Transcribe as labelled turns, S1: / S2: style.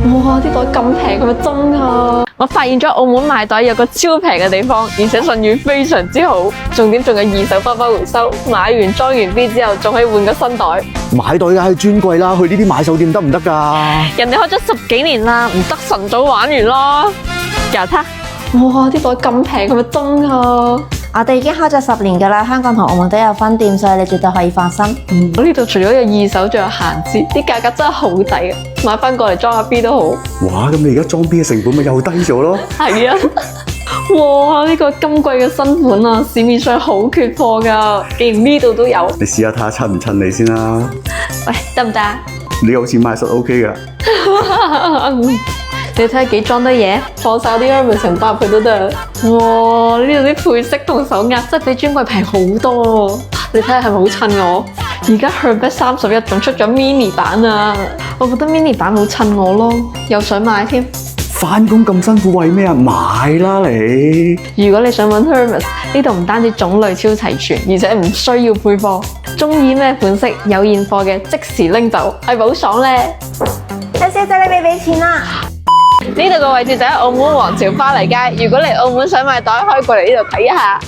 S1: 哇！啲袋咁平，係咪真啊？我發現咗澳門買袋有個超平嘅地方，而且信譽非常之好。重點仲有二手包包回收，買完裝完 B 之後仲可以換個新袋。
S2: 買袋梗係專櫃啦，去呢啲買手店得唔得㗎？
S1: 人哋開咗10幾年啦，唔得晨早玩完咯。搞他！哇！啲袋咁平，係咪真啊？
S3: 我哋已經開咗10年㗎啦，香港同澳門都有分店，所以你絕對可以放心。
S1: 我呢度除咗有二手，仲有閒置，啲價格真係好抵啊！買翻過嚟裝下 B 都好。
S2: 哇！咁你而家裝 B 嘅成本咪又低咗咯？
S1: 係啊！哇！呢個咁貴嘅新款啊，市面上好缺貨㗎，既然呢度都有。
S2: 你試下睇下襯唔襯你先啦。
S1: 喂，得唔得啊？
S2: 你有錢買實 OK 㗎。
S1: 你睇下幾裝得嘢，放晒啲 Hermes 成包入去都得。哇！呢度啲配飾同手鐲真係比專櫃平好多。你睇下係咪好襯我？而家 Hermes 31仲出咗 mini 版啊！我覺得 mini 版好襯我咯，又想買添。
S2: 返工咁辛苦為咩啊？買啦你！
S1: 如果你想揾 Hermes，呢度唔單止種類超齊全，而且唔需要配貨，中意咩款式有現貨嘅即時拎走，係咪好爽咧？
S3: 小姐，你未俾錢啊？
S1: 呢度嘅位置就喺澳門皇朝巴黎街，如果嚟澳門想買袋，可以過嚟呢度睇一下。